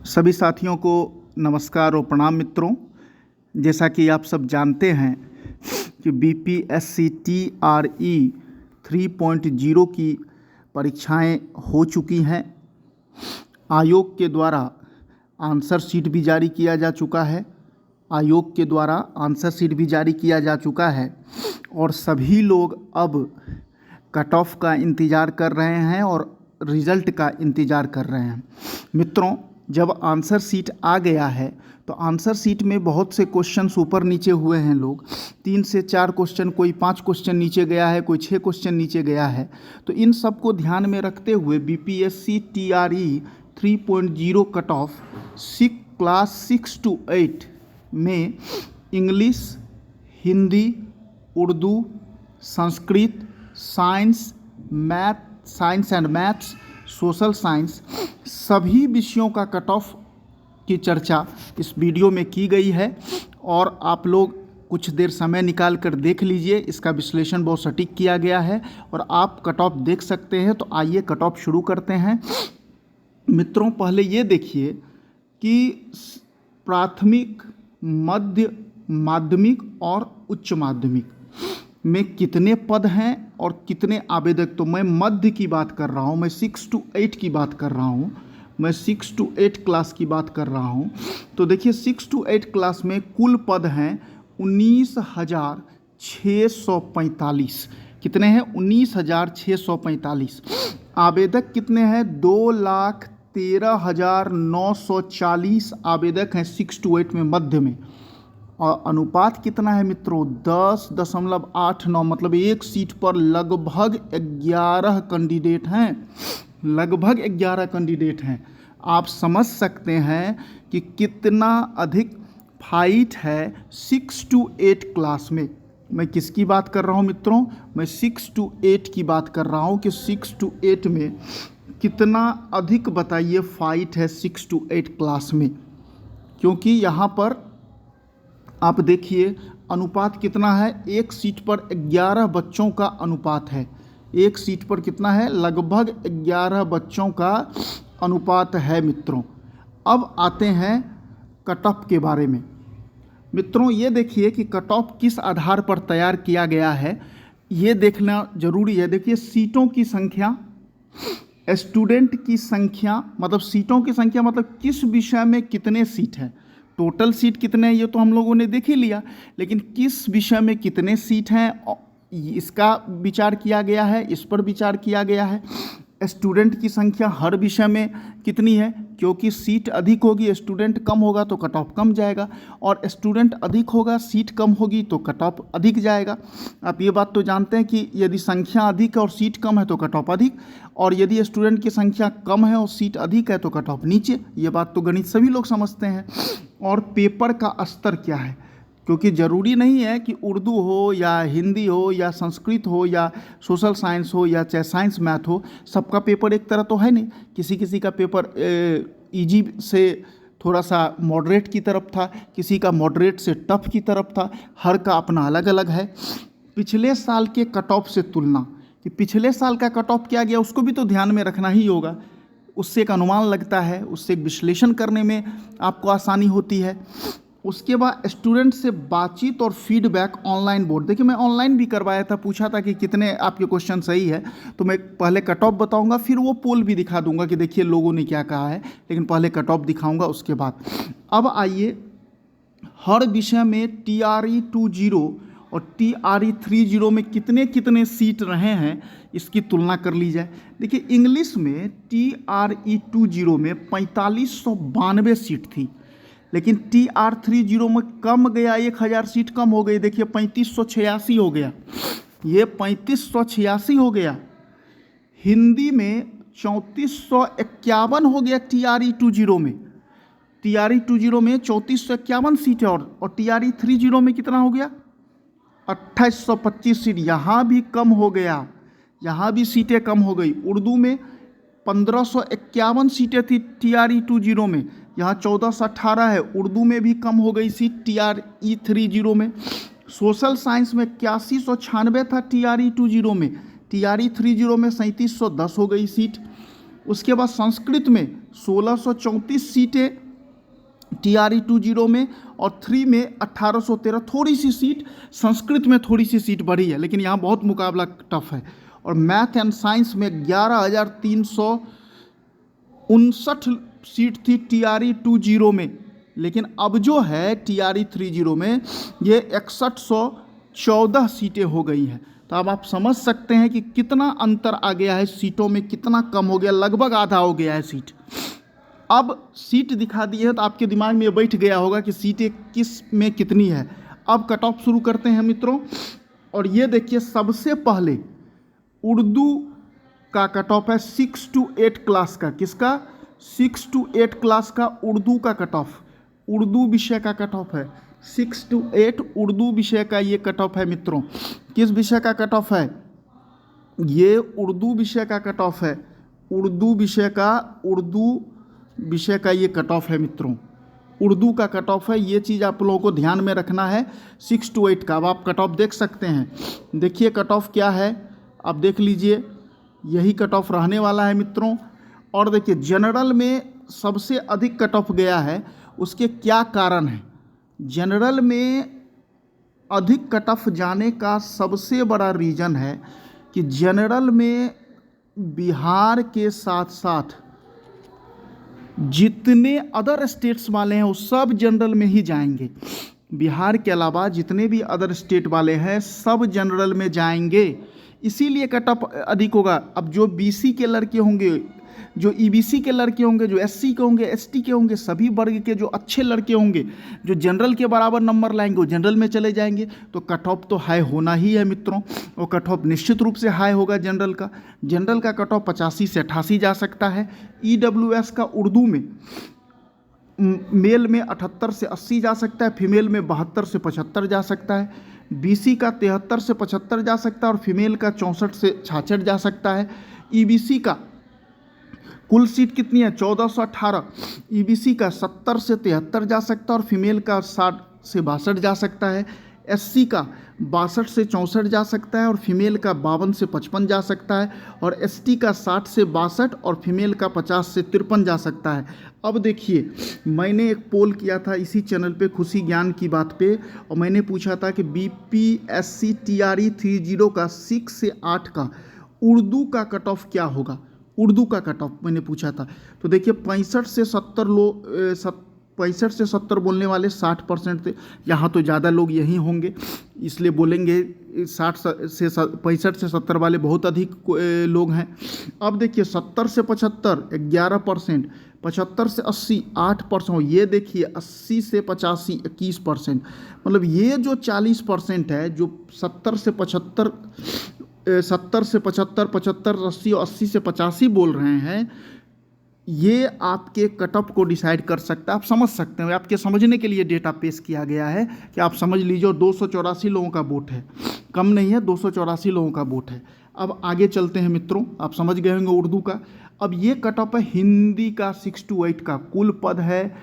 सभी साथियों को नमस्कार और प्रणाम मित्रों। जैसा कि आप सब जानते हैं कि बीपीएससी TRE 3.0 की परीक्षाएं हो चुकी हैं। आयोग के द्वारा आंसर शीट भी जारी किया जा चुका है। और सभी लोग अब कट ऑफ का इंतज़ार कर रहे हैं और रिज़ल्ट का इंतज़ार कर रहे हैं। मित्रों, जब आंसर शीट आ गया है तो आंसर शीट में बहुत से क्वेश्चंस ऊपर नीचे हुए हैं। लोग 3 से 4 क्वेश्चन, कोई 5 क्वेश्चन नीचे गया है, कोई 6 क्वेश्चन नीचे गया है। तो इन सब को ध्यान में रखते हुए BPSC TRE 3.0 cut off class 6 to 8 में English, Hindi, Urdu, Sanskrit, science and maths, social science, सभी विषयों का कट ऑफ की चर्चा इस वीडियो में की गई है। और आप लोग कुछ देर समय निकाल कर देख लीजिए। इसका विश्लेषण बहुत सटीक किया गया है और आप कट ऑफ देख सकते हैं। तो आइए कट ऑफ शुरू करते हैं। मित्रों, पहले ये देखिए कि प्राथमिक, मध्य माध्यमिक और उच्च माध्यमिक में कितने पद हैं और कितने आवेदक। तो मैं मध्य की बात कर रहा हूँ, मैं 6 to 8 की बात कर रहा हूँ, मैं 6 to 8 क्लास की बात कर रहा हूँ। तो देखिए 6 to 8 क्लास में कुल पद हैं 19,645। कितने हैं? 19,645। आवेदक कितने हैं? 2,13,940 आवेदक हैं 6 to 8 में, मध्य में। और अनुपात कितना है मित्रों? 10.89, मतलब एक सीट पर लगभग 11 कैंडिडेट हैं। लगभग 11 कैंडिडेट हैं। आप समझ सकते हैं कि कितना अधिक फाइट है 6 to 8 क्लास में। मैं किसकी बात कर रहा हूं मित्रों? मैं 6 to 8 की बात कर रहा हूं कि 6 to 8 में कितना अधिक, बताइए, फाइट है 6 to 8 क्लास में। क्योंकि यहाँ पर आप देखिए अनुपात कितना है, एक सीट पर 11 बच्चों का अनुपात है। एक सीट पर कितना है? लगभग 11 बच्चों का अनुपात है मित्रों। अब आते हैं कट ऑफ के बारे में। मित्रों, ये देखिए कि कट ऑफ किस आधार पर तैयार किया गया है, ये देखना जरूरी है। देखिए सीटों की संख्या, स्टूडेंट की संख्या, मतलब सीटों की संख्या मतलब किस विषय में कितने सीट हैं। टोटल सीट कितने हैं ये तो हम लोगों ने देख ही लिया, लेकिन किस विषय में कितने सीट हैं इसका विचार किया गया है, इस पर विचार किया गया है। स्टूडेंट की संख्या हर विषय में कितनी है, क्योंकि सीट अधिक होगी, स्टूडेंट कम होगा तो कट ऑफ कम जाएगा, और स्टूडेंट अधिक होगा, सीट कम होगी तो कट ऑफ अधिक जाएगा। आप ये बात तो जानते हैं कि यदि संख्या अधिक है और सीट कम है तो कट ऑफ अधिक, और यदि स्टूडेंट की संख्या कम है और सीट अधिक है तो कट ऑफ नीचे। ये बात तो गणित सभी लोग समझते हैं। और पेपर का स्तर क्या है, क्योंकि ज़रूरी नहीं है कि उर्दू हो या हिंदी हो या संस्कृत हो या सोशल साइंस हो या चाहे साइंस मैथ हो, सबका पेपर एक तरह तो है नहीं। किसी किसी का पेपर इजी से थोड़ा सा मॉडरेट की तरफ था, किसी का मॉडरेट से टफ की तरफ था। हर का अपना अलग अलग है। पिछले साल के कट ऑफ से तुलना, कि पिछले साल का कट ऑफ क्या गया, उसको भी तो ध्यान में रखना ही होगा। उससे एक अनुमान लगता है, उससे एक विश्लेषण करने में आपको आसानी होती है। उसके बाद स्टूडेंट से बातचीत और फीडबैक ऑनलाइन बोर्ड। देखिए मैं ऑनलाइन भी करवाया था, पूछा था कि कितने आपके क्वेश्चन सही है। तो मैं पहले कट ऑफ बताऊंगा, फिर वो पोल भी दिखा दूंगा कि देखिए लोगों ने क्या कहा है, लेकिन पहले कट ऑफ दिखाऊंगा उसके बाद। अब आइए हर विषय में TRE 20 और TRE 30 में कितने कितने सीट रहे हैं इसकी तुलना कर ली जाए। देखिए इंग्लिश में TRE 20 में 4592 सीट थी, लेकिन TR 30 में कम गया, 1000 सीट कम हो गई। देखिए 3586 हो गया, ये 3586 हो गया। हिंदी में 3451 हो गया TRE 20 में। TRE 20 में 3451 सीट है, और TRE 30 में कितना हो गया? 2825 सीट। यहाँ भी कम हो गया, यहाँ भी सीटें कम हो गई। उर्दू में 1551 सीटें थी TRE 20 में, यहाँ 1418 है। उर्दू में भी कम हो गई सीट TRE 30 में। सोशल साइंस में 8196 था TRE 20 में, TRE 30 में 3710 हो गई सीट। उसके बाद संस्कृत में 1634 सीटें TRE 20 में, और 3 में 1813। थोड़ी सी सीट संस्कृत में, थोड़ी सी सीट बढ़ी है, लेकिन यहाँ बहुत मुकाबला टफ है। और मैथ एंड साइंस में 11,359 सीट थी TRE 20 में, लेकिन अब जो है TRE 30 में ये 6114 सीटें हो गई हैं। तो अब आप समझ सकते हैं कि कितना अंतर आ गया है, सीटों में कितना कम हो गया, लगभग आधा हो गया है सीट। अब सीट दिखा दी है तो आपके दिमाग में ये बैठ गया होगा कि सीटें किस में कितनी है। अब कट ऑफ शुरू करते हैं मित्रों, और ये देखिए सबसे पहले उर्दू का कट ऑफ है 6 to 8 क्लास का। किसका? 6 to 8 क्लास का उर्दू का कट ऑफ, उर्दू विषय का कट ऑफ है 6 to 8। उर्दू विषय का ये कट ऑफ है मित्रों। किस विषय का कट ऑफ है? ये उर्दू विषय का कट ऑफ है, उर्दू विषय का ये कट ऑफ है मित्रों। उर्दू का कट ऑफ है, ये चीज़ आप लोगों को ध्यान में रखना है, 6 to 8 का। अब आप कट ऑफ देख सकते हैं, देखिए कट ऑफ क्या है, आप देख लीजिए, यही कट ऑफ रहने वाला है मित्रों। और देखिए जनरल में सबसे अधिक कट ऑफ गया है, उसके क्या कारण हैं? जनरल में अधिक कट ऑफ जाने का सबसे बड़ा रीज़न है कि जनरल में बिहार के साथ साथ जितने अदर स्टेट्स वाले हैं वो सब जनरल में ही जाएंगे। बिहार के अलावा जितने भी अदर स्टेट वाले हैं सब जनरल में जाएंगे, इसीलिए कट ऑफ अधिक होगा। अब जो BC के लड़के होंगे, जो EBC के लड़के होंगे, जो SC के होंगे, ST के होंगे, सभी वर्ग के जो अच्छे लड़के होंगे जो जनरल के बराबर नंबर लाएंगे वो जनरल में चले जाएंगे। तो कट ऑफ तो हाई होना ही है मित्रों, वो कट ऑफ निश्चित रूप से हाई होगा जनरल का। जनरल का कट ऑफ 85 से 88 जा सकता है। EWS का उर्दू में मेल में 78 से 80 जा सकता है, फीमेल में 72 से 75 जा सकता है। BC का 73 से 75 जा सकता है और फीमेल का 64 से 66 जा सकता है। EBC का कुल सीट कितनी है? 1418। EBC का 70 से 73 जा सकता है और फीमेल का 60 से 62 जा सकता है। SC का 62 से 64 जा सकता है और फीमेल का 52 से 55 जा सकता है। और ST का 60 से 62 और फीमेल का 50 से 53 जा सकता है। अब देखिए, मैंने एक पोल किया था इसी चैनल पे खुशी ज्ञान की बात पे, और मैंने पूछा था कि BPSC TRE 30 का 6 से 8 का उर्दू का कट ऑफ क्या होगा। उर्दू का कट ऑफ मैंने पूछा था, तो देखिए 65 से 70 बोलने वाले 60% थे। यहाँ तो ज़्यादा लोग यहीं होंगे, इसलिए बोलेंगे 65 से 70 वाले बहुत अधिक लोग हैं। अब देखिए 70 से 75 11%, 75 से 80 8%, ये देखिए 80 से 85 21%। मतलब ये जो 40% है, जो 70 से 75 75 80 और 80 से 85 बोल रहे हैं, ये आपके कट ऑफ को डिसाइड कर सकता है। आप समझ सकते हैं, आपके समझने के लिए डेटा पेश किया गया है कि आप समझ लीजिए। 284 लोगों का वोट है, कम नहीं है, 284 लोगों का वोट है। अब आगे चलते हैं मित्रों, आप समझ गए होंगे उर्दू का। अब ये कट ऑफ है हिंदी का 6 to 8 का। कुल पद है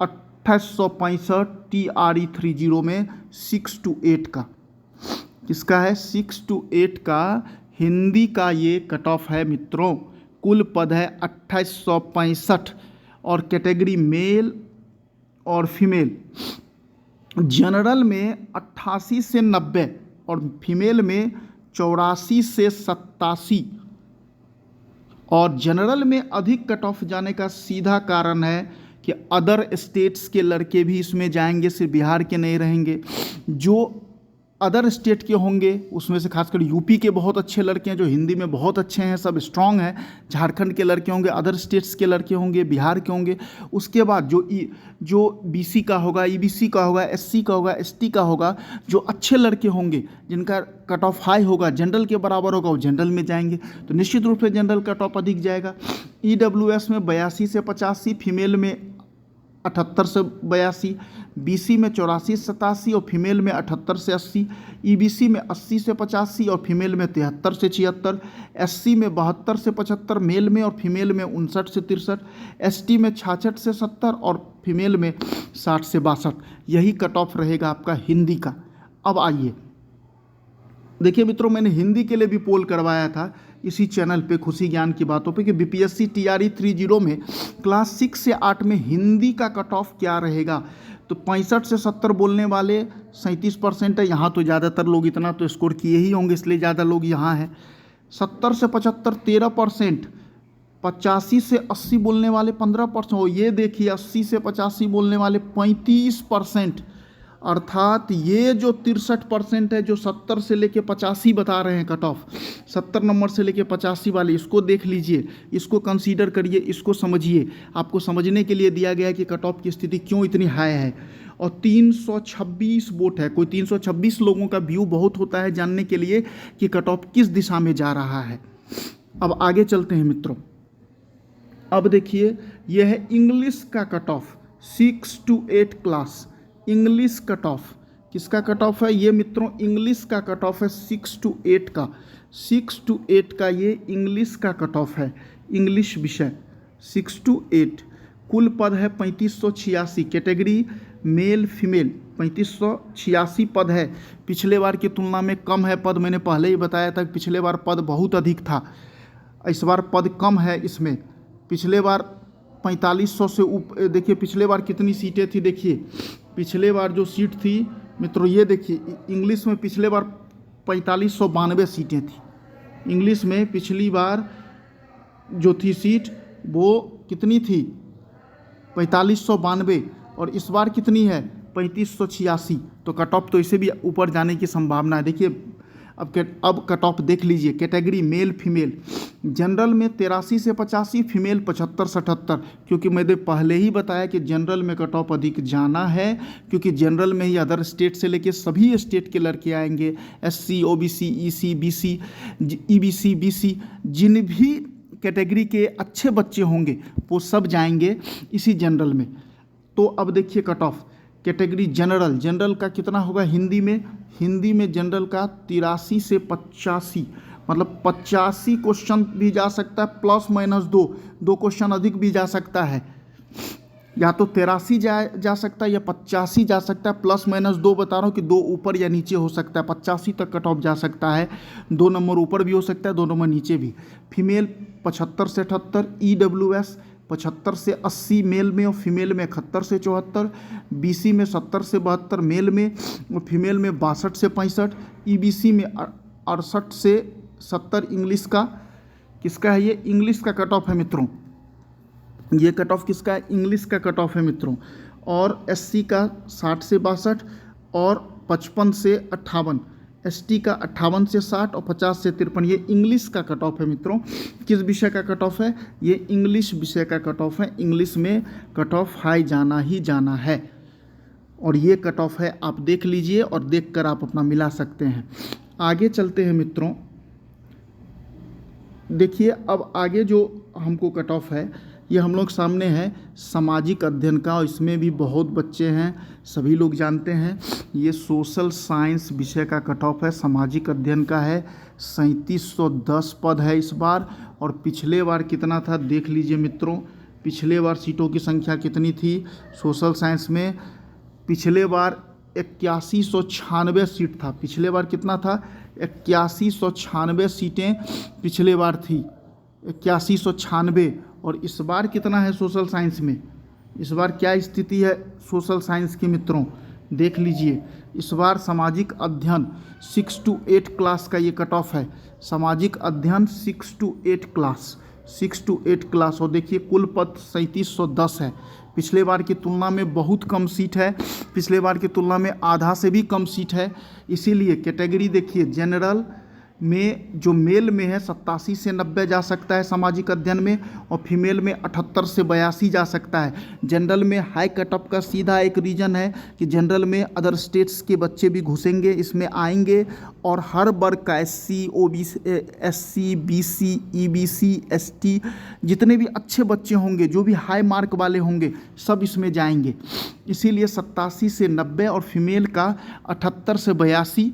2865 TRE 30 में 6 to 8 का। किसका है? 6 to 8 का हिंदी का ये कट ऑफ है मित्रों। कुल पद है 2865 और कैटेगरी मेल और फीमेल। जनरल में 88 से 90 और फीमेल में 84 से 87। और जनरल में अधिक कट ऑफ जाने का सीधा कारण है कि अदर स्टेट्स के लड़के भी इसमें जाएंगे, सिर्फ बिहार के नहीं रहेंगे। जो अदर स्टेट के होंगे उसमें से खासकर यूपी के बहुत अच्छे लड़के हैं जो हिंदी में बहुत अच्छे हैं, सब स्ट्रांग हैं। झारखंड के लड़के होंगे, अदर स्टेट्स के लड़के होंगे, बिहार के होंगे। उसके बाद जो BC का होगा, EBC का होगा, SC का होगा, ST का होगा, जो अच्छे लड़के होंगे जिनका कट ऑफ हाई होगा, जनरल के बराबर होगा, वो जनरल में जाएंगे। तो निश्चित रूप से जनरल कट ऑफ अधिक जाएगा। EWS में 82 से 85, फीमेल में 78 से 82, BC में 84 से 87 और फीमेल में 78 से 80, EBC में 80 से 85 और फीमेल में 73 से 76, SC में 72 से 75 मेल में और फीमेल में 59 से 63, ST में 66 से 70 और फीमेल में 60 से 62। यही कट ऑफ रहेगा आपका हिंदी का। अब आइए देखिए मित्रों, मैंने हिंदी के लिए भी पोल करवाया था इसी चैनल पे खुशी ज्ञान की बातों पे कि बीपीएससी टीआरई 30 में क्लास 6 से 8 में हिंदी का कट ऑफ क्या रहेगा। तो 65 से 70 बोलने वाले 37% है। यहाँ तो ज़्यादातर लोग इतना तो स्कोर किए ही होंगे, इसलिए ज़्यादा लोग यहाँ हैं। 70 से 75 13%, 85 से 80 बोलने वाले 15% हो। ये देखिए 80 से 85 बोलने वाले 35%, अर्थात ये जो 63% है जो 70 से लेके 85 बता रहे हैं कट ऑफ, 70 नंबर से लेके 85 वाले, इसको देख लीजिए, इसको कंसीडर करिए, इसको समझिए। आपको समझने के लिए दिया गया है कि कट ऑफ की स्थिति क्यों इतनी हाई है। और 326 वोट है, कोई 326 लोगों का व्यू बहुत होता है जानने के लिए कि कट ऑफ किस दिशा में जा रहा है। अब आगे चलते हैं मित्रों। अब देखिए यह है इंग्लिश का cut off 6 to 8 class. English cut off किसका कट ऑफ है ये मित्रों? इंग्लिश का कट ऑफ है 6 to 8 का। 6 to 8 का ये इंग्लिश का कट ऑफ है, इंग्लिश विषय 6 to 8। कुल पद है 3586, कैटेगरी मेल फीमेल 3586 पद है। पिछले बार की तुलना में कम है पद, मैंने पहले ही बताया था कि पिछले बार पद बहुत अधिक था, इस बार पद कम है इसमें। पिछले बार 4500 से ऊपर, देखिए पिछले बार कितनी सीटें थी, देखिए पिछले बार जो सीट थी मित्रों ये देखिए, इंग्लिश में पिछले बार 4592 सीटें थी। इंग्लिश में पिछली बार जो थी सीट वो कितनी थी? 4592, और इस बार कितनी है? 3586। तो कट ऑफ तो इसे भी ऊपर जाने की संभावना है। देखिए अब कट ऑफ देख लीजिए, कैटेगरी मेल फीमेल। जनरल में 83 से 85, फीमेल 75 से 78, क्योंकि मैंने पहले ही बताया कि जनरल में कट ऑफ अधिक जाना है, क्योंकि जनरल में ही अदर स्टेट से लेके सभी स्टेट के लड़के आएंगे। SC, OBC, EC, BC, EBC, BC, जिन भी कैटेगरी के अच्छे बच्चे होंगे वो सब जाएंगे इसी जनरल में। तो अब देखिए cut off category general, general का कितना होगा हिंदी में? हिंदी में जनरल का 83 से 85, मतलब 85 क्वेश्चन भी जा सकता है, प्लस माइनस 2 क्वेश्चन अधिक भी जा सकता है। या तो 83 जा सकता है या 85 जा सकता है, प्लस माइनस 2 बता रहा हूँ कि 2 ऊपर या नीचे हो सकता है। 85 तक कट ऑफ जा सकता है, 2 नंबर ऊपर भी हो सकता है, 2 नंबर नीचे भी। फीमेल 75 से 78, EWS 75 से 80 मेल में, और फीमेल में 71 से 74, BC में 70 से 72 मेल में, और फीमेल में 62 से 65, EBC में 68 से 70। इंग्लिश का किसका है ये? इंग्लिश का कट ऑफ है मित्रों। ये कट ऑफ किसका है? इंग्लिश का कट ऑफ है मित्रों। और SC का 60 से 62 और 55 से 58, ST का 58 से 60 और 50 से 53। ये इंग्लिश का कट ऑफ है मित्रों। किस विषय का कट ऑफ है? ये इंग्लिश विषय का कट ऑफ है। इंग्लिश में कट ऑफ हाई जाना ही जाना है, और ये कट ऑफ है, आप देख लीजिए और देखकर आप अपना मिला सकते हैं। आगे चलते हैं मित्रों। देखिए अब आगे जो हमको कट ऑफ है ये हम लोग सामने है सामाजिक अध्ययन का, और इसमें भी बहुत बच्चे हैं, सभी लोग जानते हैं। ये सोशल साइंस विषय का कट ऑफ है, सामाजिक अध्ययन का है। 3710 पद है इस बार, और पिछले बार कितना था देख लीजिए मित्रों। पिछले बार सीटों की संख्या कितनी थी सोशल साइंस में? पिछले बार 8196 सीट था। पिछले बार कितना था? 8196 सीटें पिछले बार थी, 8196। और इस बार कितना है सोशल साइंस में? इस बार क्या स्थिति है सोशल साइंस की मित्रों? देख लीजिए, इस बार सामाजिक अध्ययन 6 to 8 क्लास का ये कट ऑफ है। सामाजिक अध्ययन 6 to 8 क्लास, 6 to 8 क्लास। और देखिए कुल पद 3710 है। पिछले बार की तुलना में बहुत कम सीट है, पिछले बार की तुलना में आधा से भी कम सीट है। इसीलिए कैटेगरी देखिए, जनरल में जो मेल में है 87 से 90 जा सकता है सामाजिक अध्ययन में, और फीमेल में 78 से 82 जा सकता है। जनरल में हाई कट ऑफ का सीधा एक रीज़न है कि जनरल में अदर स्टेट्स के बच्चे भी घुसेंगे, इसमें आएंगे, और हर वर्ग का SC, OBC, SC, BC, EBC, ST जितने भी अच्छे बच्चे होंगे, जो भी हाई मार्क वाले होंगे, सब इसमें जाएंगे। इसीलिए 87 से 90, और फीमेल का 78 से 82,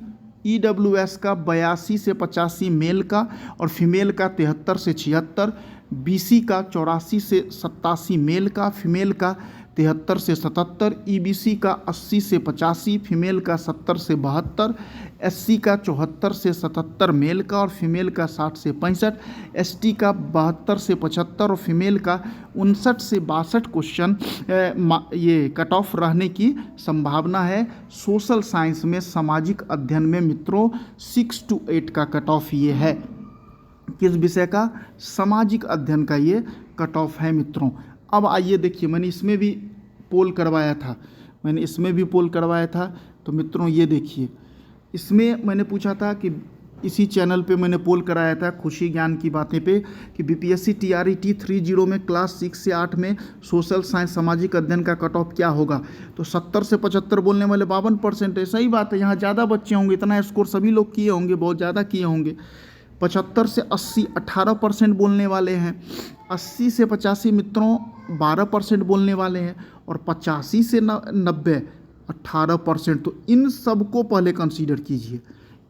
EWS का 82 से 85 मेल का, और फीमेल का 73 से 76, बीसी का 84 से 87 मेल का, फीमेल का 73 से 77, ईबीसी का 80 से 85, फीमेल का 70 से 72, एससी का 74 से 77 मेल का और फीमेल का 60 से 65, एसटी का 72 से 75 और फीमेल का 59 से 62 क्वेश्चन ये कट ऑफ रहने की संभावना है। सोशल साइंस में, सामाजिक अध्ययन में मित्रों 6 to 8 का कट ऑफ ये है। किस विषय का? सामाजिक अध्ययन का ये कट ऑफ है मित्रों। अब आइए देखिए, मैंने इसमें भी पोल करवाया था, तो मित्रों ये देखिए, इसमें मैंने पूछा था कि इसी चैनल पे मैंने पोल कराया था खुशी ज्ञान की बातें पे कि बीपीएससी टीआरईटी 30 में क्लास 6 से 8 में सोशल साइंस सामाजिक अध्ययन का कट ऑफ क्या होगा। तो 70 से 75 बोलने वाले 52% है। सही बात है, यहाँ ज़्यादा बच्चे होंगे, इतना स्कोर सभी लोग किए होंगे, बहुत ज़्यादा किए होंगे। 75 से 80 18% बोलने वाले हैं। 80 से 85 मित्रों 12% बोलने वाले हैं और 85 से 90 18%। तो इन सबको पहले कंसीडर कीजिए,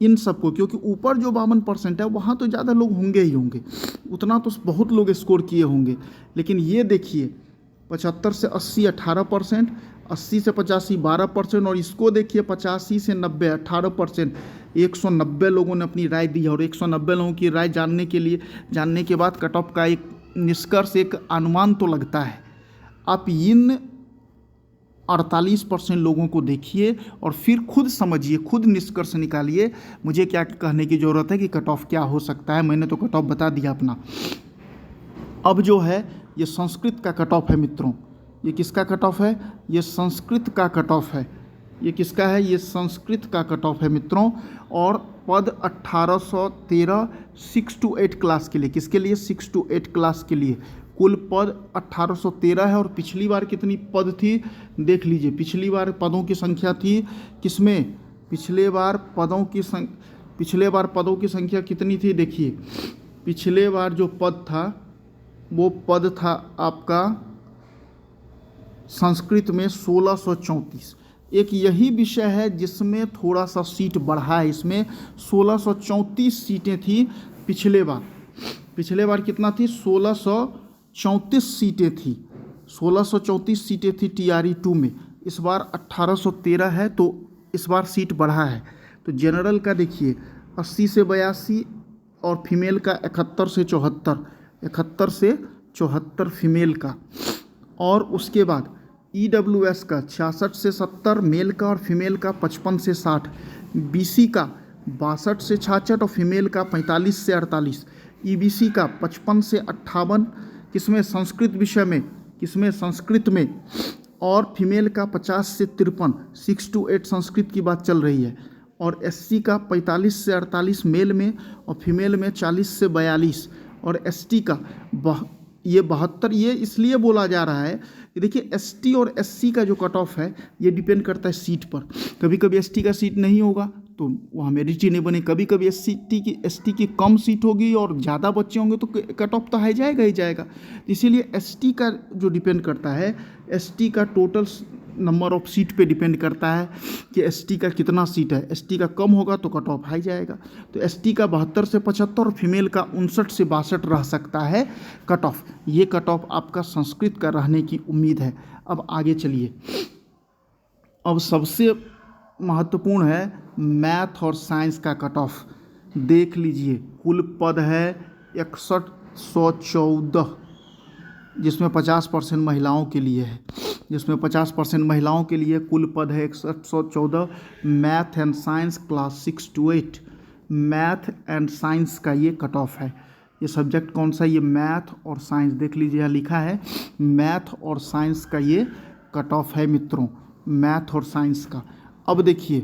इन सबको, क्योंकि ऊपर जो 52% है वहाँ तो ज़्यादा लोग होंगे ही होंगे, उतना तो बहुत लोग स्कोर किए होंगे। लेकिन ये देखिए 75 से 80 18%, 80 से 85 12% और इसको देखिए 85 से 90 18%। 190 लोगों ने अपनी राय दी है और 190 लोगों की राय जानने के बाद कट ऑफ का एक निष्कर्ष, एक अनुमान तो लगता है। आप इन 48% लोगों को देखिए और फिर खुद समझिए, खुद निष्कर्ष निकालिए। मुझे क्या कहने की ज़रूरत है कि कट ऑफ क्या हो सकता है, मैंने तो कट ऑफ बता दिया अपना। अब जो है ये संस्कृत का कट ऑफ है मित्रों। ये किसका कट ऑफ है? ये संस्कृत का कट ऑफ है। ये किसका है? ये संस्कृत का कट ऑफ है मित्रों। और पद 1813 6 to 8 क्लास के लिए, किसके लिए? 6 to 8 क्लास के लिए कुल पद 1813 है। और पिछली बार कितनी पद थी देख लीजिए। पिछली बार पदों की संख्या थी किसमें? पिछले बार पदों की संख्या कितनी थी देखिए। पिछले बार जो पद था वो पद था आपका संस्कृत में 1634। एक यही विषय है जिसमें थोड़ा सा सीट बढ़ा है। इसमें 1634 सीटें थी पिछले बार कितना थी? 1634 सीटें थी। 1634 सीटें थी TRE2 में। इस बार 1813 है, तो इस बार सीट बढ़ा है। तो जनरल का देखिए 80 से 82 और फीमेल का 71 से 74 फीमेल का। और उसके बाद EWS का 66 से 70 मेल का और फीमेल का 55 से 60, BC का 62 से 66 और फीमेल का 45 से 48, EBC का 55 से 58 किसमें? संस्कृत विषय में, किसमें? संस्कृत में। और फीमेल का 50 से 53, 6 to 8 संस्कृत की बात चल रही है। और SC का 45 से 48 मेल में और फीमेल में 40 से 42 और ST का ये 72। ये इसलिए बोला जा रहा है कि देखिए ST और SC का जो कट ऑफ है ये डिपेंड करता है सीट पर। कभी कभी ST का सीट नहीं होगा तो वहाँ मेरिट ही नहीं बने, कभी कभी ST की कम सीट होगी और ज़्यादा बच्चे होंगे तो कट ऑफ तो हाई जाएगा ही जाएगा। इसीलिए ST का जो डिपेंड करता है, ST का टोटल नंबर ऑफ सीट पे डिपेंड करता है कि ST का कितना सीट है। ST का कम होगा तो कट ऑफ हाई जाएगा। तो ST का 72 से 75 और फीमेल का 59 से 62 रह सकता है कट ऑफ। ये कट ऑफ आपका संस्कृत का रहने की उम्मीद है। अब आगे चलिए, अब सबसे महत्वपूर्ण है मैथ और साइंस का कट ऑफ। देख लीजिए, कुल पद है 6114 जिसमें 50% महिलाओं के लिए है। 50% महिलाओं के लिए कुल पद है 6114। Math and science class 6 to 8, math and science का ये कट ऑफ है। ये सब्जेक्ट कौन सा? ये मैथ और साइंस। देख लीजिए यहाँ लिखा है मैथ और साइंस का ये कट ऑफ है मित्रों, मैथ और साइंस का। अब देखिए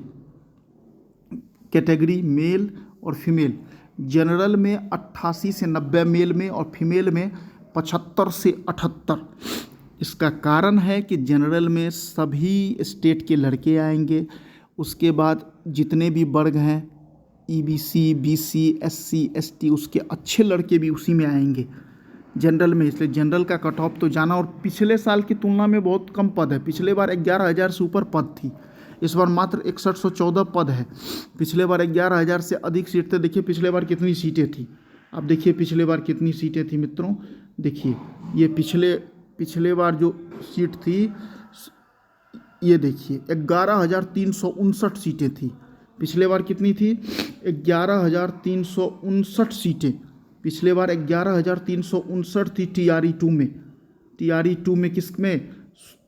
कैटेगरी मेल और फीमेल। जनरल में 88 से 90 मेल में और फीमेल में 75 से 78। इसका कारण है कि जनरल में सभी स्टेट के लड़के आएंगे। उसके बाद जितने भी वर्ग हैं EBC, BC, SC, ST उसके अच्छे लड़के भी उसी में आएंगे जनरल में। इसलिए जनरल का कट ऑफ तो जाना। और पिछले साल की तुलना में बहुत कम पद है। पिछले बार 11,000 से ऊपर पद थी, इस बार मात्र 6114 पद है। पिछले बार 11,000 से अधिक सीट थे। देखिए पिछले बार कितनी सीटें थी, अब देखिए पिछले बार कितनी सीटें थी मित्रों, देखिए ये पिछले बार जो सीट थी, ये देखिए 11,359 सीटें थी। पिछले बार कितनी थी? 11,359 सीटें। पिछले बार 11,359 थी TRE2 में। TRE2 में किस में?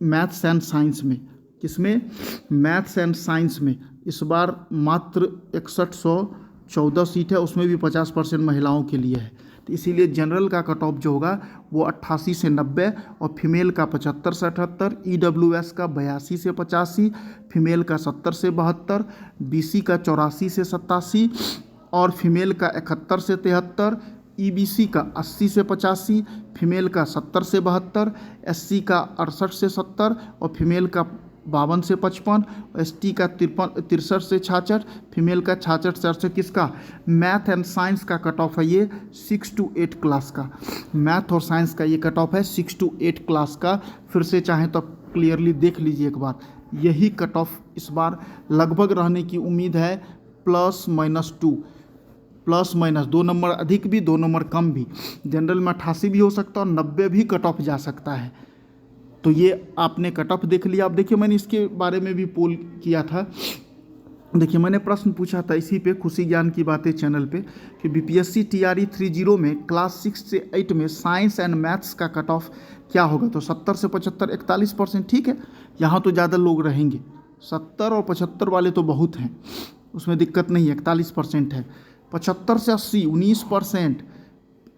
मैथ्स एंड साइंस में। किसमें? मैथ्स एंड साइंस में। इस बार मात्र 6114 सीट है, उसमें भी 50% महिलाओं के लिए है। तो इसीलिए जनरल का कट ऑफ जो होगा वो 88 से 90 और फीमेल का 75 से 78, EWS का 82 से 85, फीमेल का 70 से 72, BC का 84 से 87 और फीमेल का 71 से 73, EBC का 80 से 85, फीमेल का 70 से 72, SC का 68 से 70 और फीमेल का 52 से 55, ST का 63 से 66, फीमेल का 66 से 68। किसका? मैथ एंड साइंस का कट ऑफ है ये 6 to 8 क्लास का। मैथ और साइंस का ये कट ऑफ है 6 to 8 क्लास का। फिर से चाहें तो क्लियरली देख लीजिए एक बार, यही कट ऑफ इस बार लगभग रहने की उम्मीद है, +-2, +- 2 नंबर अधिक भी 2 नंबर कम भी। जनरल में 88 भी हो सकता है और 90 भी कट ऑफ जा सकता है। तो ये आपने कट ऑफ देख लिया। अब देखिए मैंने इसके बारे में भी पोल किया था। देखिए मैंने प्रश्न पूछा था इसी पे, खुशी ज्ञान की बातें चैनल पे, कि BPSC TRE 30 में क्लास 6 से 8 में साइंस एंड मैथ्स का कट ऑफ क्या होगा? तो 70 से 75, 41%। ठीक है, यहाँ तो ज़्यादा लोग रहेंगे, 70 और 75 वाले तो बहुत हैं, उसमें दिक्कत नहीं है, 41% है। 75 से 80 19%,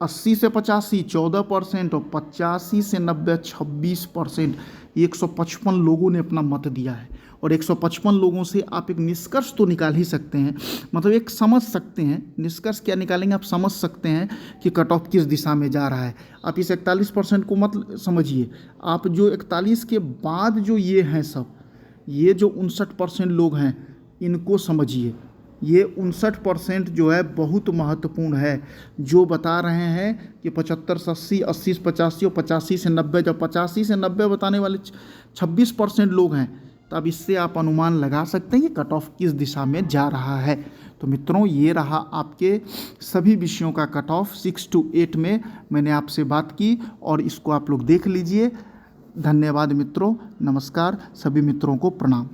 80 से 85 14% और 85 से 90 26%। 155 लोगों ने अपना मत दिया है और 155 लोगों से आप एक निष्कर्ष तो निकाल ही सकते हैं, मतलब एक समझ सकते हैं। निष्कर्ष क्या निकालेंगे? आप समझ सकते हैं कि कट ऑफ किस दिशा में जा रहा है। आप इस 41% को मत समझिए, आप जो 41 के बाद जो ये हैं सब, ये जो 59% लोग हैं इनको समझिए। ये 59% जो है बहुत महत्वपूर्ण है, जो बता रहे हैं कि 75 से 80, 80 से 85 और 85 से 90। जब 85 से 90 बताने वाले 26% लोग हैं, तब इससे आप अनुमान लगा सकते हैं कि कट ऑफ किस दिशा में जा रहा है। तो मित्रों ये रहा आपके सभी विषयों का कट ऑफ 6 to 8 में मैंने आपसे बात की और इसको आप लोग देख लीजिए। धन्यवाद मित्रों, नमस्कार, सभी मित्रों को प्रणाम।